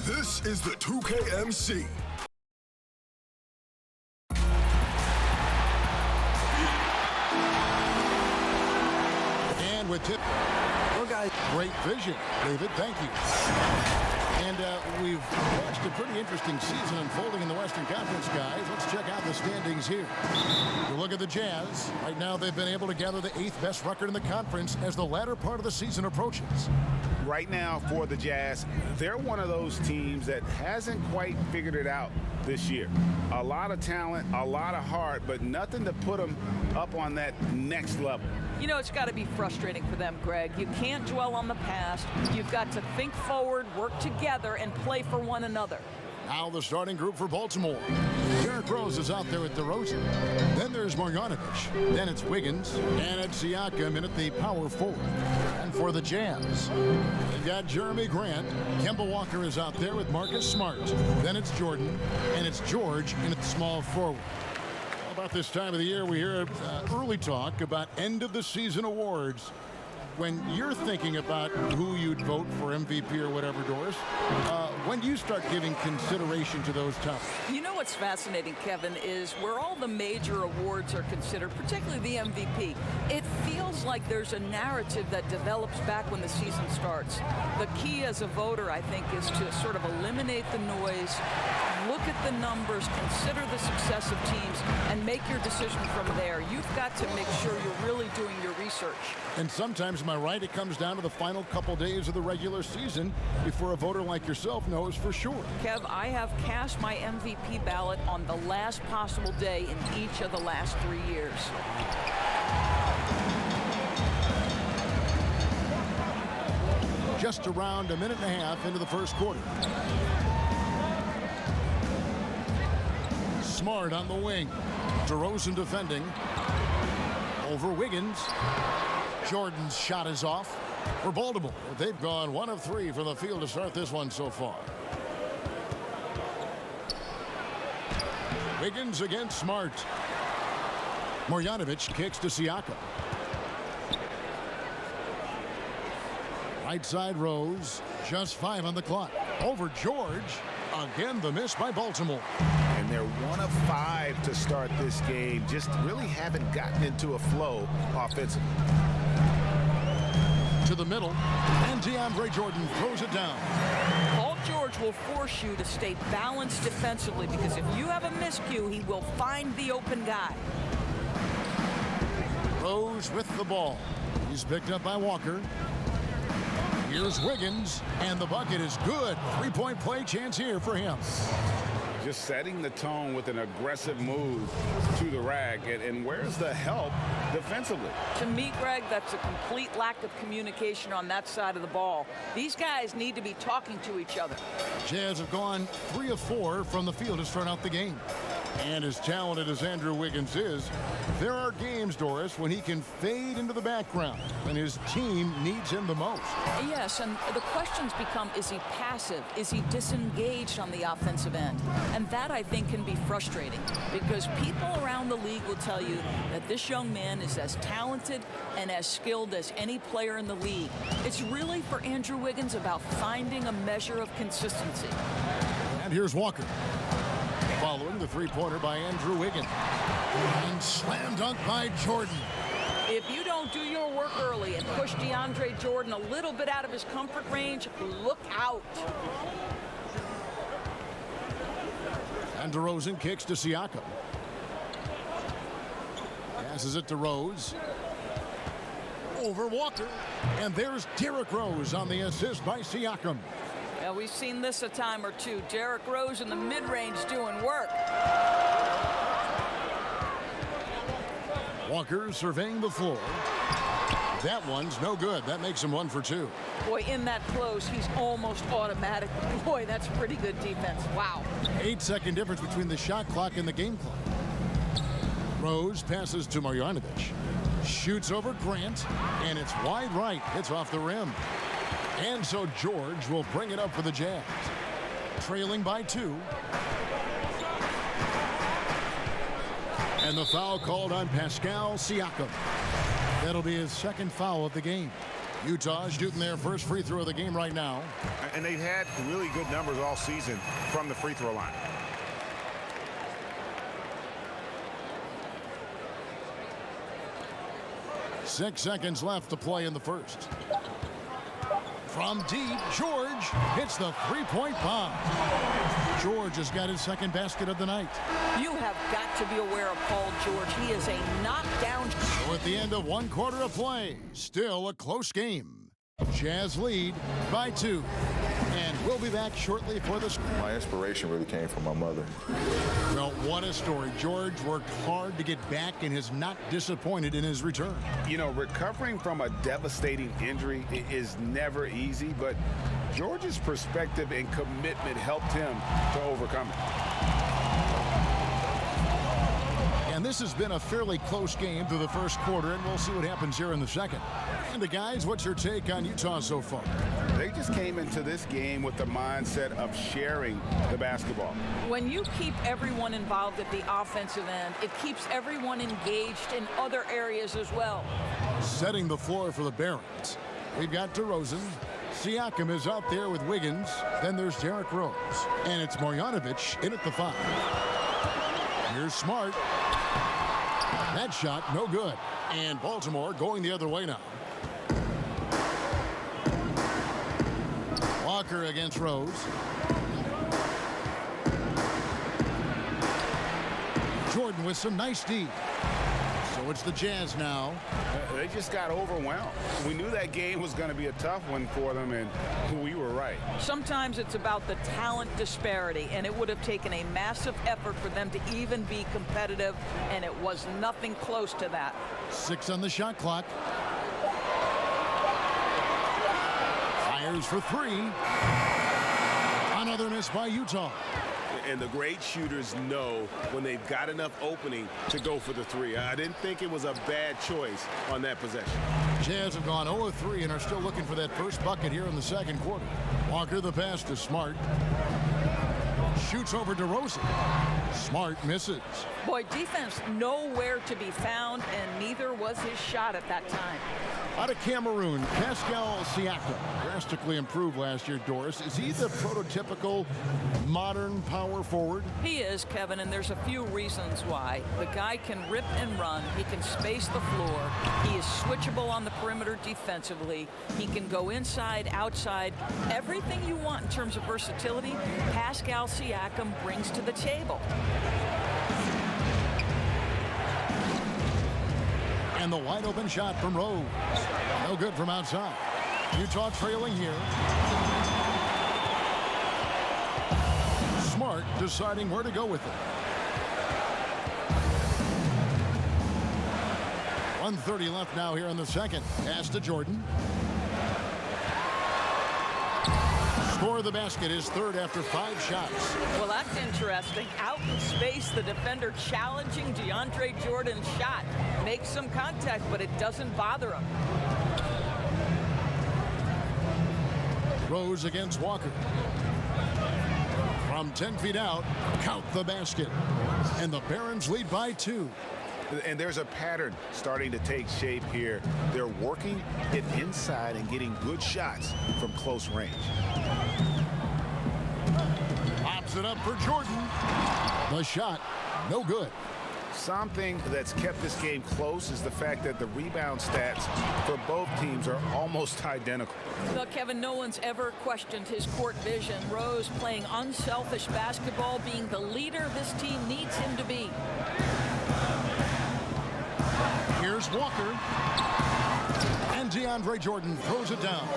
This is the 2KMC. And with tip. Well, guys, great vision, David. Thank you. And we've watched a pretty interesting season unfolding in the Western Conference, guys. Let's check out the standings here. You look at the Jazz. Right now, they've been able to gather the 8th best record in the conference as the latter part of the season approaches. Right now, for the Jazz, they're one of those teams that hasn't quite figured it out this year. A lot of talent, a lot of heart, but nothing to put them up on that next level. You know, it's got to be frustrating for them, Greg. You can't dwell on the past. You've got to think forward, work together, and play for one another. Now the starting group for Baltimore. Derrick Rose is out there at DeRozan. Then there's Marjanovic. Then it's Wiggins. And it's Siakam in at the power forward. And for the Jazz, they've got Jeremy Grant. Kemba Walker is out there with Marcus Smart. Then it's Jordan. And it's George in at the small forward. About this time of the year, we hear early talk about end-of-the-season awards. When you're thinking about who you'd vote for MVP or whatever, Doris, when do you start giving consideration to those topics? You know what's fascinating, Kevin, is where all the major awards are considered, particularly the MVP, it feels like there's a narrative that develops back when the season starts. The key as a voter, I think, is to sort of eliminate the noise, look at the numbers, consider the success of teams, and make your decision from there. You've got to make sure you're really doing your research. And sometimes, am I right, it comes down to the final couple days of the regular season before a voter like yourself knows for sure. Kev, I have cast my MVP ballot on the last possible day in each of the last 3 years. Just around a minute and a half into the first quarter. Smart on the wing. DeRozan defending. Over Wiggins. Jordan's shot is off for Baltimore. They've gone 1 of 3 from the field to start this one so far. Wiggins against Smart. Marjanovic kicks to Siakam. Right side Rose. Just 5 on the clock. Over George. Again, the miss by Baltimore. And they're 1 of 5 to start this game. Just really haven't gotten into a flow offensively. To the middle, and DeAndre Jordan throws it down. Paul George will force you to stay balanced defensively, because if you have a miscue, he will find the open guy. Rose with the ball. He's picked up by Walker. Here's Wiggins, and the bucket is good. 3-point play chance here for him. Just setting the tone with an aggressive move to the rag. And where's the help defensively? To me, Greg, that's a complete lack of communication on that side of the ball. These guys need to be talking to each other. Jazz have gone 3 of 4 from the field to start out the game. And as talented as Andrew Wiggins is, there are games, Doris, when he can fade into the background when his team needs him the most. Yes, and the questions become, is he passive? Is he disengaged on the offensive end? And that, I think, can be frustrating, because people around the league will tell you that this young man is as talented and as skilled as any player in the league. It's really, for Andrew Wiggins, about finding a measure of consistency. And here's Walker. Following the three-pointer by Andrew Wiggins. And slam dunk by Jordan. If you don't do your work early and push DeAndre Jordan a little bit out of his comfort range, look out. And DeRozan kicks to Siakam. Passes it to Rose. Over Walker. And there's Derrick Rose on the assist by Siakam. Yeah, we've seen this a time or two. Derrick Rose in the mid-range doing work. Walker surveying the floor. That one's no good. That makes him 1 for 2. Boy, in that close, he's almost automatic. Boy, that's pretty good defense. Wow. 8-second difference between the shot clock and the game clock. Rose passes to Marjanovic. Shoots over Grant, and it's wide right. Hits off the rim. And so George will bring it up for the Jazz. Trailing by 2. And the foul called on Pascal Siakam. That'll be his second foul of the game. Utah shooting their first free throw of the game right now. And they've had really good numbers all season from the free throw line. Six seconds left to play in the first. From deep, George hits the three-point bomb. George has got his second basket of the night. You have got to be aware of Paul George. He is a knockdown. So at the end of one quarter of play, still a close game. Jazz lead by 2. And we'll be back shortly for the score. My inspiration really came from my mother. Well, what a story. George worked hard to get back and has not disappointed in his return. You know, recovering from a devastating injury is never easy, but George's perspective and commitment helped him to overcome it. And this has been a fairly close game through the first quarter, and we'll see what happens here in the second. And guys, what's your take on Utah so far? They just came into this game with the mindset of sharing the basketball. When you keep everyone involved at the offensive end, it keeps everyone engaged in other areas as well. Setting the floor for the Barons. We've got DeRozan. Siakam is out there with Wiggins. Then there's Derrick Rose. And it's Marjanovic in at the 5. Here's Smart. That shot, no good. And Baltimore going the other way now. Walker against Rose. Jordan with some nice D. So it's the Jazz now. They just got overwhelmed. We knew that game was going to be a tough one for them, and we were right. Sometimes it's about the talent disparity, and it would have taken a massive effort for them to even be competitive, and it was nothing close to that. 6 on the shot clock. Fires for 3. Another miss by Utah. And the great shooters know when they've got enough opening to go for the 3. I didn't think it was a bad choice on that possession. Jazz have gone 0-3 and are still looking for that first bucket here in the second quarter. Walker the pass to Smart. Shoots over DeRozan. Smart misses. Boy, defense nowhere to be found, and neither was his shot at that time. Out of Cameroon, Pascal Siakam. Drastically improved last year, Doris. Is he the prototypical modern power forward? He is, Kevin, and there's a few reasons why. The guy can rip and run. He can space the floor. He is switchable on the perimeter defensively. He can go inside, outside. Everything you want in terms of versatility, Pascal Siakam brings to the table. And the wide open shot from Rose. No good from outside. Utah trailing here. Smart deciding where to go with it. 1:30 left now here in the second. Pass to Jordan. Score the basket, his third after 5 shots. Well, that's interesting. Out in space, the defender challenging DeAndre Jordan's shot. Makes some contact, but it doesn't bother him. Rose against Walker. From 10 feet out, count the basket. And the Barons lead by 2. And there's a pattern starting to take shape here. They're working it inside and getting good shots from close range. Pops it up for Jordan. The shot, no good. Something that's kept this game close is the fact that the rebound stats for both teams are almost identical. Well, Kevin, no one's ever questioned his court vision. Rose playing unselfish basketball, being the leader this team needs him to be. Here's Walker. And DeAndre Jordan throws it down.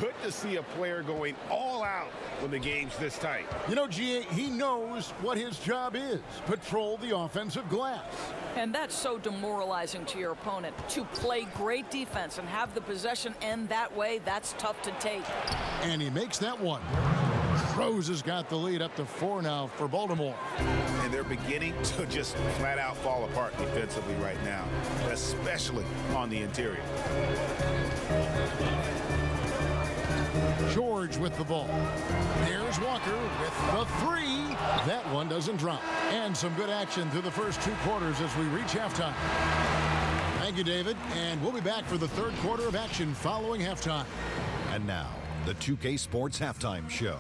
Good to see a player going all out when the game's this tight. You know, GA, he knows what his job is. Patrol the offensive glass. And that's so demoralizing to your opponent. To play great defense and have the possession end that way, that's tough to take. And he makes that one. Rose has got the lead up to 4 now for Baltimore. And they're beginning to just flat out fall apart defensively right now, especially on the interior. George with the ball. There's Walker with the 3. That one doesn't drop. And some good action through the first 2 quarters as we reach halftime. Thank you, David. And we'll be back for the third quarter of action following halftime. And now, the 2K Sports Halftime Show.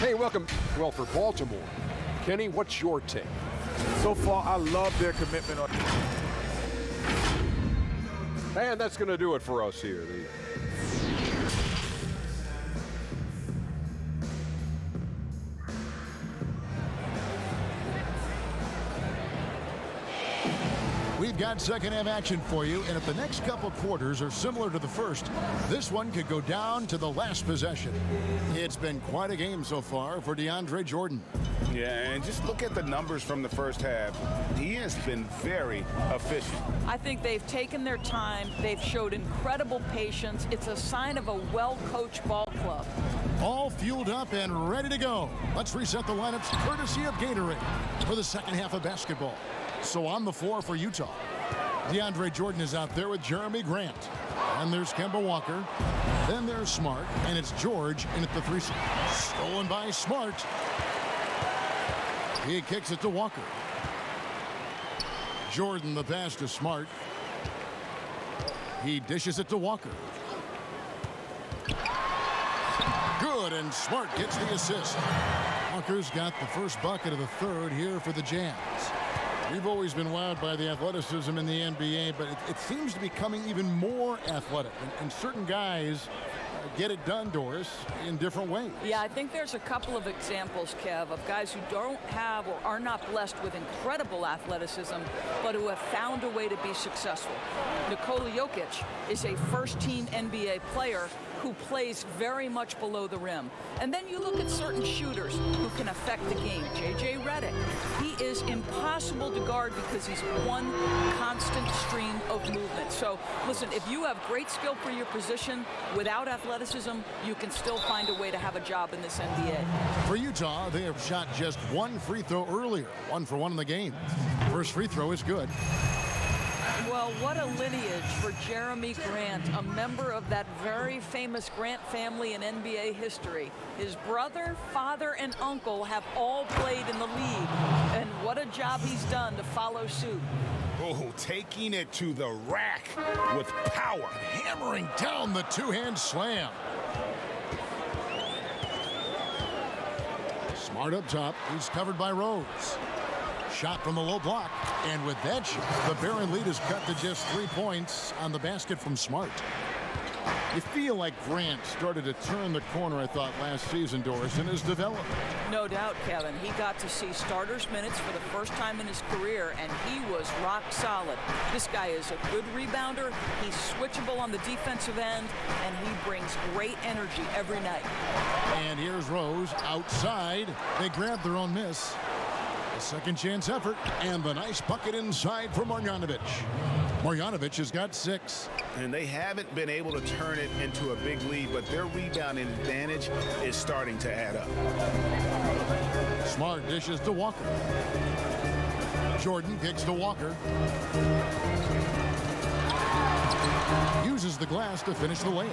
Hey, welcome. Well, for Baltimore, Kenny, what's your take? So far, I love their commitment on. And that's going to do it for us here. We've got second half action for you, and if the next couple quarters are similar to the first, this one could go down to the last possession. It's been quite a game so far for DeAndre Jordan. Yeah, and just look at the numbers from the first half. He has been very efficient. I think they've taken their time. They've showed incredible patience. It's a sign of a well-coached ball club. All fueled up and ready to go. Let's reset the lineups courtesy of Gatorade for the second half of basketball. So on the floor for Utah, DeAndre Jordan is out there with Jeremy Grant. And there's Kemba Walker. Then there's Smart. And it's George in at the 3 spot. Stolen by Smart. He kicks it to Walker. Jordan the pass to Smart. He dishes it to Walker. Good, and Smart gets the assist. Walker's got the first bucket of the third here for the Jazz. We've always been wowed by the athleticism in the NBA, but it seems to be becoming even more athletic. And certain guys get it done, Doris, in different ways. Yeah, I think there's a couple of examples, Kev, of guys who don't have or are not blessed with incredible athleticism, but who have found a way to be successful. Nikola Jokic is a first-team NBA player who plays very much below the rim. And then you look at certain shooters who can affect the game. J.J. Redick, he is impossible to guard because he's one constant stream of movement. So, listen, if you have great skill for your position without athleticism, you can still find a way to have a job in this NBA. For Utah, they have shot just one free throw earlier, 1 for 1 in the game. First free throw is good. Well, what a lineage for Jeremy Grant, a member of that very famous Grant family in NBA history. His brother, father, and uncle have all played in the league, and what a job he's done to follow suit. Oh, taking it to the rack with power. Hammering down the two-hand slam. Smart up top. He's covered by Rose. Shot from the low block. And with that shot, the Barron lead is cut to just 3 points on the basket from Smart. You feel like Grant started to turn the corner, I thought, last season, Doris, in his development. No doubt, Kevin. He got to see starters minutes for the first time in his career, and he was rock solid. This guy is a good rebounder. He's switchable on the defensive end, and he brings great energy every night. And here's Rose outside. They grab their own miss. A second chance effort, and the nice bucket inside for Marjanovic. Marjanovic has got 6. And they haven't been able to turn it into a big lead, but their rebounding advantage is starting to add up. Smart dishes to Walker. Jordan kicks to Walker. Uses the glass to finish the layup.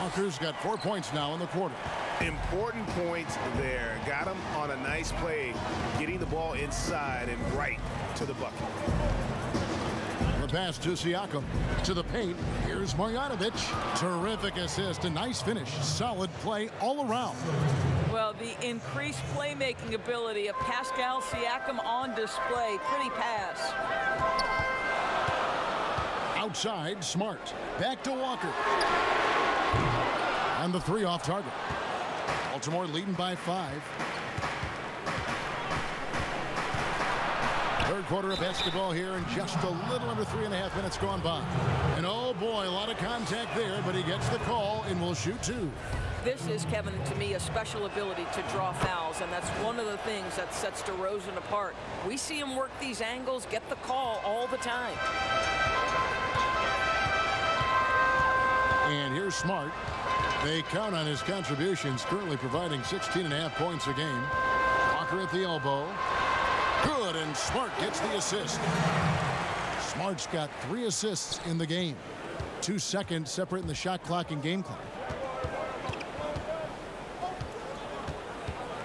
Walker's got 4 points now in the quarter. Important points there. Got him on a nice play, getting the ball inside and right to the bucket. The pass to Siakam. To the paint. Here's Marjanovic. Terrific assist. A nice finish. Solid play all around. Well, the increased playmaking ability of Pascal Siakam on display. Pretty pass. Outside, Smart. Back to Walker. And the 3 off target. Baltimore leading by 5. Third quarter of basketball here, and just a little under 3.5 minutes gone by. And oh boy, a lot of contact there, but he gets the call and will shoot 2. This is, Kevin, to me, a special ability to draw fouls, and that's one of the things that sets DeRozan apart. We see him work these angles, get the call all the time. And here's Smart. They count on his contributions, currently providing 16.5 points a game. Walker at the elbow. Good, and Smart gets the assist. Smart's got 3 assists in the game. 2 seconds separating the shot clock and game clock.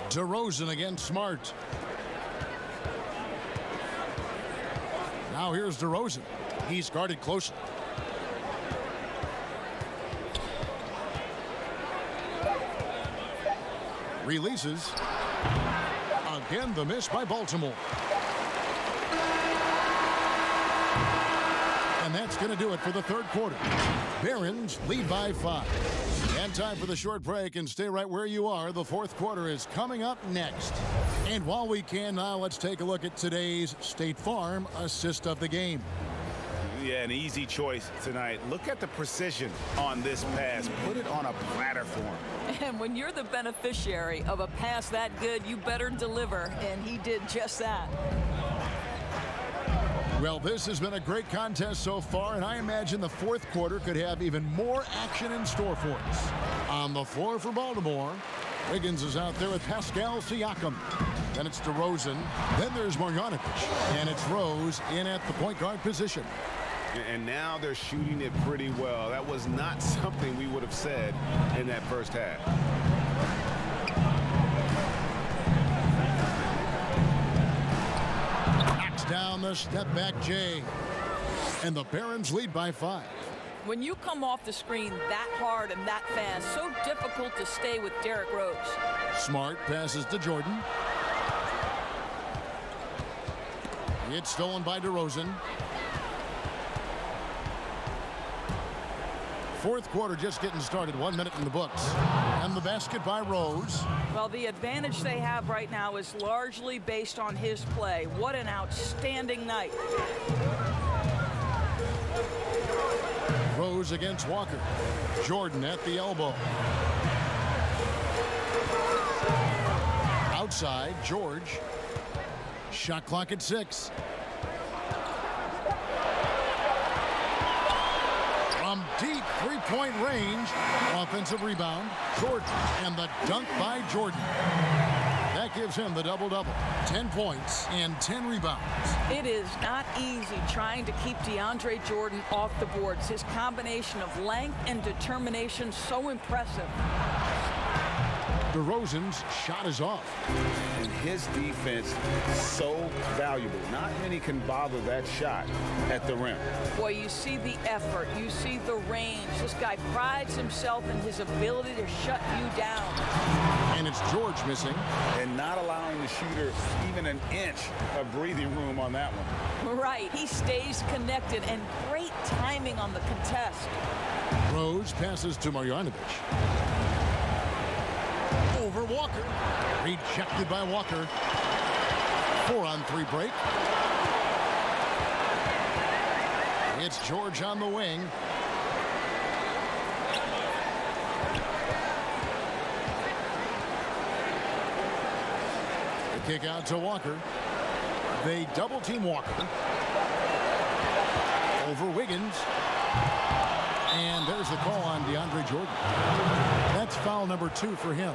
DeRozan against Smart. Now here's DeRozan. He's guarded closely. Releases. Again, the miss by Baltimore. And that's going to do it for the third quarter. Barons lead by 5. And time for the short break, and stay right where you are. The fourth quarter is coming up next. And while we can now, let's take a look at today's State Farm assist of the game. Yeah, an easy choice tonight. Look at the precision on this pass. Put it on a platter for him. And when you're the beneficiary of a pass that good, you better deliver, and he did just that. Well, this has been a great contest so far, and I imagine the fourth quarter could have even more action in store for us. On the floor for Baltimore, Wiggins is out there with Pascal Siakam. Then it's DeRozan. Then there's Marjanovic. And it's Rose in at the point guard position. And now they're shooting it pretty well. That was not something we would have said in that first half. Knocks down the step back J. And the Barons lead by 5. When you come off the screen that hard and that fast, so difficult to stay with Derrick Rose. Smart passes to Jordan. It's stolen by DeRozan. Fourth quarter just getting started. 1 minute in the books. And the basket by Rose. Well, the advantage they have right now is largely based on his play. What an outstanding night. Rose against Walker. Jordan at the elbow. Outside, George. Shot clock at 6. From deep three-point range. Offensive rebound. Jordan. And the dunk by Jordan. That gives him the double-double. 10 points and 10 rebounds. It is not easy trying to keep DeAndre Jordan off the boards. His combination of length and determination so impressive. DeRozan's shot is off. And his defense so valuable. Not many can bother that shot at the rim. Boy, you see the effort. You see the range. This guy prides himself in his ability to shut you down. And it's George missing. And not allowing the shooter even an inch of breathing room on that one. Right. He stays connected, and great timing on the contest. Rose passes to Marjanovic. Over Walker. Rejected by Walker. 4-on-3 break. It's George on the wing. The kick out to Walker. They double team Walker. Over Wiggins. And there's the call on DeAndre Jordan. That's foul number 2 for him.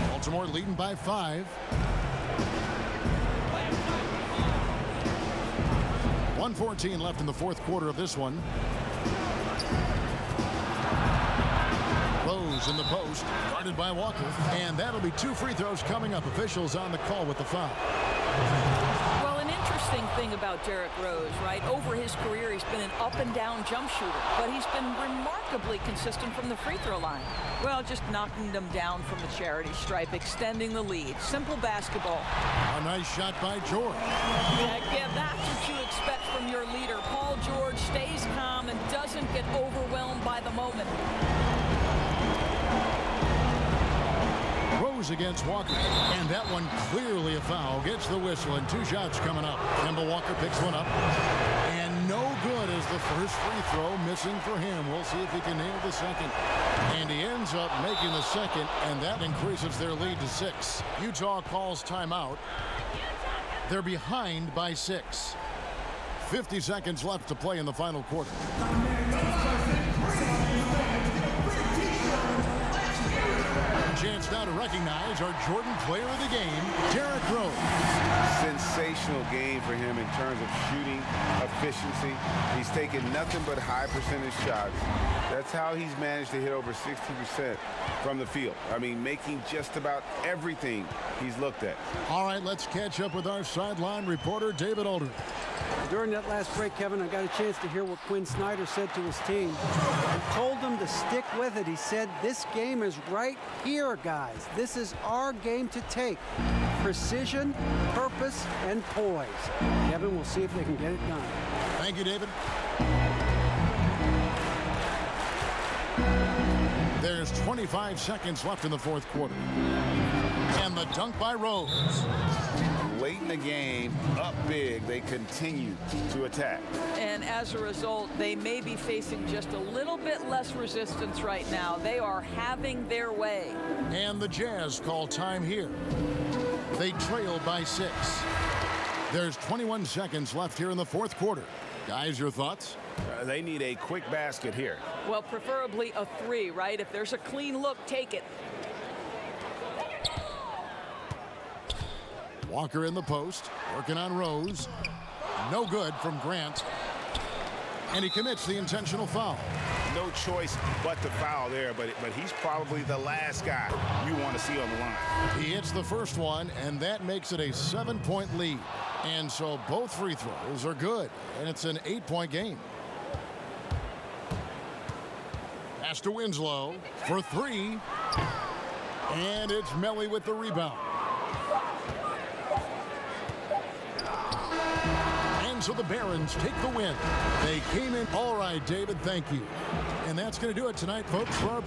Baltimore leading by 5. 1:14 left in the fourth quarter of this one. Rose in the post, guarded by Walker. And that'll be 2 free throws coming up. Officials on the call with the foul. Well, an interesting thing about Derrick Rose, right? Over his career, he's been an up-and-down jump shooter, but he's been remarkably consistent from the free throw line. Well, just knocking them down from the charity stripe, extending the lead. Simple basketball. A nice shot by George. Heck yeah, that's what you expect from your leader. Paul George stays calm and doesn't get overwhelmed by the moment. Rose against Walker, and that one clearly a foul. Gets the whistle, and 2 shots coming up. Kemba Walker picks one up, and no good as the first free throw missing for him. We'll see if he can nail the second. And he ends up making the second, and that increases their lead to 6. Utah calls timeout. They're behind by 6. 50 seconds left to play in the final quarter. Chance now to recognize our Jordan player of the game, Derrick Rose. Sensational game for him in terms of shooting efficiency. He's taken nothing but high percentage shots. That's how he's managed to hit over 60% from the field. I mean, making just about everything he's looked at. All right, let's catch up with our sideline reporter, David Aldridge. During that last break, Kevin, I got a chance to hear what Quinn Snyder said to his team. He told them to stick with it. He said, this game is right here, guys. This is our game to take. Precision, purpose, and poise. Kevin, we'll see if they can get it done. Thank you, David. There's 25 seconds left in the fourth quarter. And the dunk by Rose. Late in the game, up big, they continue to attack. And as a result, they may be facing just a little bit less resistance right now. They are having their way. And the Jazz call time here. They trail by 6. There's 21 seconds left here in the fourth quarter. Guys, your thoughts? They need a quick basket here. Well, preferably a 3, right? If there's a clean look, take it. Walker in the post, working on Rose. No good from Grant. And he commits the intentional foul. No choice but to foul there, but he's probably the last guy you want to see on the line. He hits the first one, and that makes it a 7-point lead. And so both free throws are good, and it's an 8-point game. Pass to Winslow for 3. And it's Melly with the rebound. So the Barons take the win. They came in. All right, David, thank you. And that's going to do it tonight, folks, for our